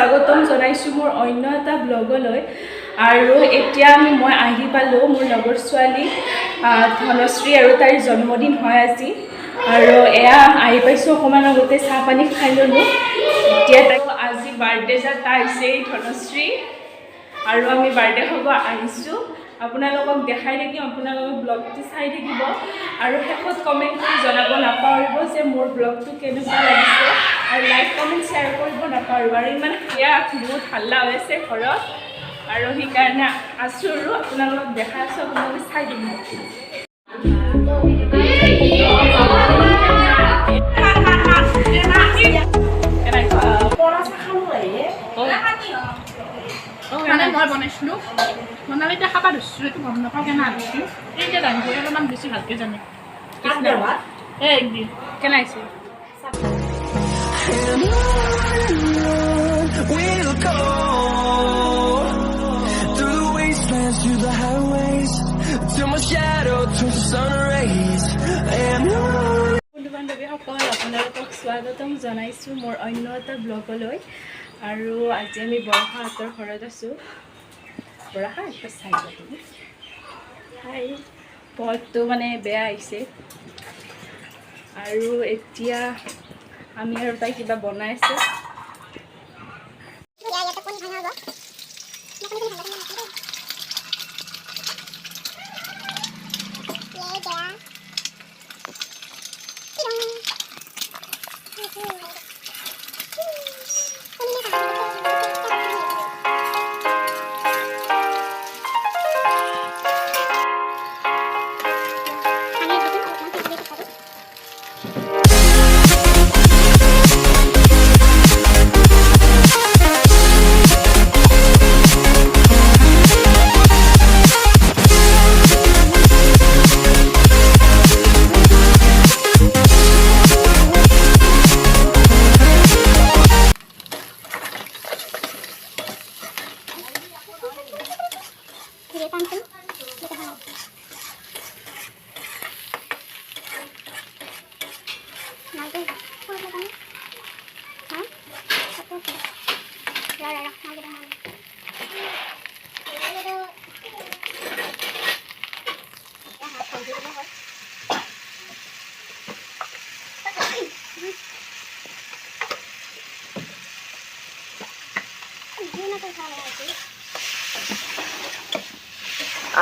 স্বাগতম জনাইছো মোৰ অন্য এটা ব্লগলৈ আৰু এতিয়া মই আহি পালো মোৰ লগৰ ছোৱালী ধনশ্ৰী আৰু তাইৰ জন্মদিন হয় আজি আৰু এয়া আহি পাইছো অকমান আগতে চাহ পানী খাই ললো এতিয়া তাইক আজি বাৰ্থডে যাতা হৈছে ধনশ্ৰী আৰু আমি বাৰ্থডে খাব আহিছো আপোনালোকক দেখাই থাকিম আপোনালোকে ব্লগটো চাই থাকিব আৰু শেষত কমেন্ট কৰি জনাব নাপাহৰিব যে মোৰ ব্লগটো কেনেকুৱা লাগিছে আৰু লাইক কমেন্ট শ্বেয়াৰ কৰিব নাপাহৰিব আৰু ইমান বহুত হাল্লা হৈ আছে ঘৰত আৰু সেইকাৰণে আছো আৰু আপোনালোকক দেখাই আছো আপোনালোকে চাই দিব মানে মই বনাইছিলোঁ বনালে এতিয়া খাবা ধৰিছিলোঁ এইটো গম নাপাওঁ কেনে আনিছিলোঁ এই যে ৰান্ধিব অলপমান বেছি ভালকৈ জানে একদিন কেনে আহিছে বন্ধু বান্ধৱীসকল আপোনালোকক স্বাগতম জনাইছোঁ মোৰ অন্য এটা ব্লগলৈ আৰু আজি আমি বৰষাহঁতৰ ঘৰত আছোঁ বৰষা এটা চাই তুমি হাই পথটো মানে বেয়া আহিছে আৰু এতিয়া আমি আৰু তাই কিবা বনাই আছে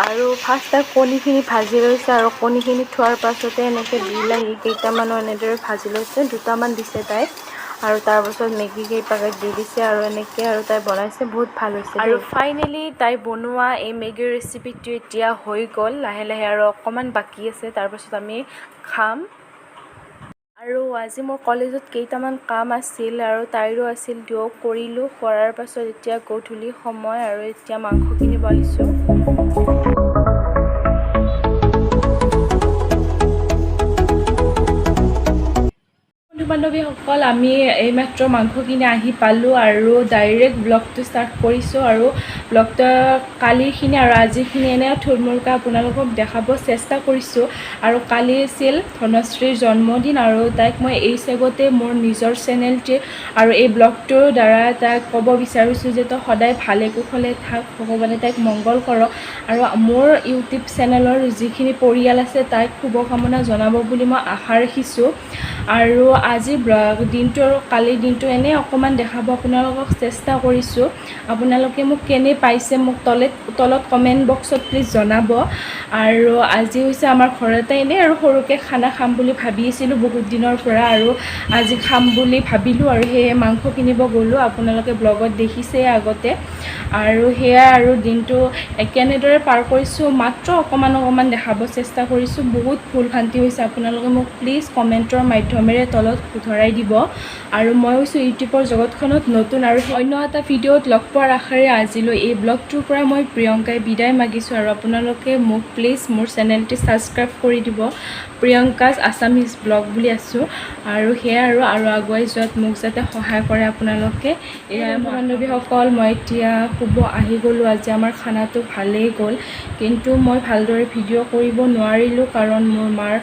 আৰু ফাৰ্ষ্ট কণীখিনি ভাজি লৈছে আৰু কণীখিনি থোৱাৰ পাছতে এনেকৈ বিলাহী কেইটামানো এনেদৰে ভাজি লৈছে দুটামান দিছে তাই আৰু তাৰপাছত মেগী কেইপাকেট দি দিছে আৰু এনেকৈ আৰু তাই বনাইছে বহুত ভাল হৈছে আৰু ফাইনেলি তাই বনোৱা এই মেগীৰ ৰেচিপিটো এতিয়া হৈ গ'ল লাহে লাহে আৰু অকণমান বাকী আছে তাৰপাছত আমি খাম আৰু আজি মোৰ কলেজত কেইটামান কাম আছিল আৰু তাইৰো আছিল দিয়ক কৰিলোঁ কৰাৰ পাছত এতিয়া গধূলি সময় আৰু এতিয়া মাংস কিনিব আহিছোঁ বান্ধৱীসকল আমি এইমাত্ৰ মাংস কিনি আহি পালোঁ আৰু ডাইৰেক্ট ব্লগটো ষ্টাৰ্ট কৰিছোঁ আৰু ব্লগটো কালিৰখিনি আৰু আজিৰখিনি এনেও থুলমূলকৈ আপোনালোকক দেখাব চেষ্টা কৰিছোঁ আৰু কালি আছিল ধনশ্ৰীৰ জন্মদিন আৰু তাইক মই এই চেগতে মোৰ নিজৰ চেনেলটি আৰু এই ব্লগটোৰ দ্বাৰা তাইক ক'ব বিচাৰিছোঁ যে তই সদায় ভালে কুশলে থাক ভগৱানে তাইক মংগল কৰক আৰু মোৰ ইউটিউব চেনেলৰ যিখিনি পৰিয়াল আছে তাইক শুভকামনা জনাব বুলি মই আশা ৰাখিছোঁ আৰু আজি দিনটো আৰু কালিৰ দিনটো এনেই অকণমান দেখাব আপোনালোকক চেষ্টা কৰিছোঁ আপোনালোকে মোক কেনে পাইছে মোক তলত কমেণ্ট বক্সত প্লিজ জনাব আৰু আজি হৈছে আমাৰ ঘৰতে এনেই আৰু সৰুকৈ খানা খাম বুলি ভাবি আছিলোঁ বহুত দিনৰ পৰা আৰু আজি খাম বুলি ভাবিলোঁ আৰু সেয়ে মাংস কিনিব গ'লোঁ আপোনালোকে ব্লগত দেখিছেই আগতে আৰু সেয়া আৰু দিনটো কেনেদৰে পাৰ কৰিছোঁ মাত্ৰ অকণমান দেখাব চেষ্টা কৰিছোঁ বহুত ভুল ভ্ৰান্তি হৈছে আপোনালোকে মোক প্লিজ কমেণ্টৰ মাধ্যমেৰে তলত শুধৰাই দিব আৰু মই হৈছোঁ ইউটিউবৰ জগতখনত নতুন আৰু অন্য এটা ভিডিঅ'ত লগ পোৱাৰ আশাৰে আজিলৈ এই ব্লগটোৰ পৰা মই প্ৰিয়ংকাই বিদায় মাগিছোঁ আৰু আপোনালোকে মোক প্লিজ মোৰ চেনেলটি ছাবস্ক্ৰাইব কৰি দিব প্ৰিয়ংকাজ আছামিজ ব্লগ বুলি আছোঁ আৰু সেয়া আৰু আগুৱাই যোৱাত মোক যাতে সহায় কৰে আপোনালোকে এয়া বান্ধৱীসকল মই এতিয়া শুব আহি গ'লোঁ আজি আমাৰ খানাটো ভালেই গ'ল কিন্তু মই ভালদৰে ভিডিঅ' কৰিব নোৱাৰিলোঁ কাৰণ মোৰ মাৰ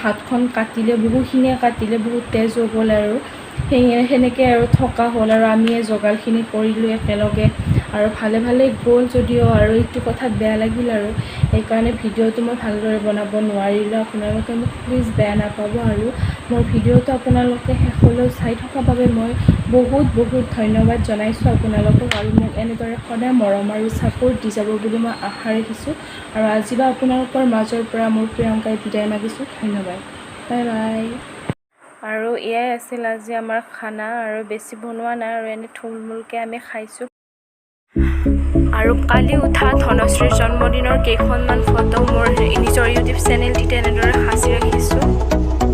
হাতখন কাটিলে বহুখিনিয়ে কাটিলে বহুত তেজ হৈ গ'ল আৰু সেনেকৈ আৰু থকা হ'ল আৰু আমি এই যোগাৰখিনি কৰিলোঁ একেলগে আৰু ভালে ভালে গ'ল যদিও আৰু এইটো কথাত বেয়া লাগিল আৰু সেইকাৰণে ভিডিঅ'টো মই ভালদৰে বনাব নোৱাৰিলোঁ আপোনালোকে মোক প্লিজ বেয়া নাপাব আৰু মোৰ ভিডিঅ'টো আপোনালোকে শেষলৈ চাই থকাৰ বাবে মই বহুত বহুত ধন্যবাদ জনাইছোঁ আপোনালোকক আৰু মোক এনেদৰে সদায় মৰম আৰু ছাপোৰ্ট দি যাব বুলি মই আশা ৰাখিছোঁ আৰু আজি বা আপোনালোকৰ মাজৰ পৰা মোৰ প্ৰিয়ংকাই বিদায় মাগিছোঁ ধন্যবাদ বাই বাই আৰু এয়াই আছিল আজি আমাৰ খানা আৰু বেছি বনোৱা নাই আৰু এনে থুলমূলকৈ আমি খাইছোঁ আৰু কালি উঠা ধনশ্ৰীৰ জন্মদিনৰ কেইখনমান ফটো মোৰ নিজৰ ইউটিউব চেনেলটিতে এনেদৰে সাঁচি ৰাখিছোঁ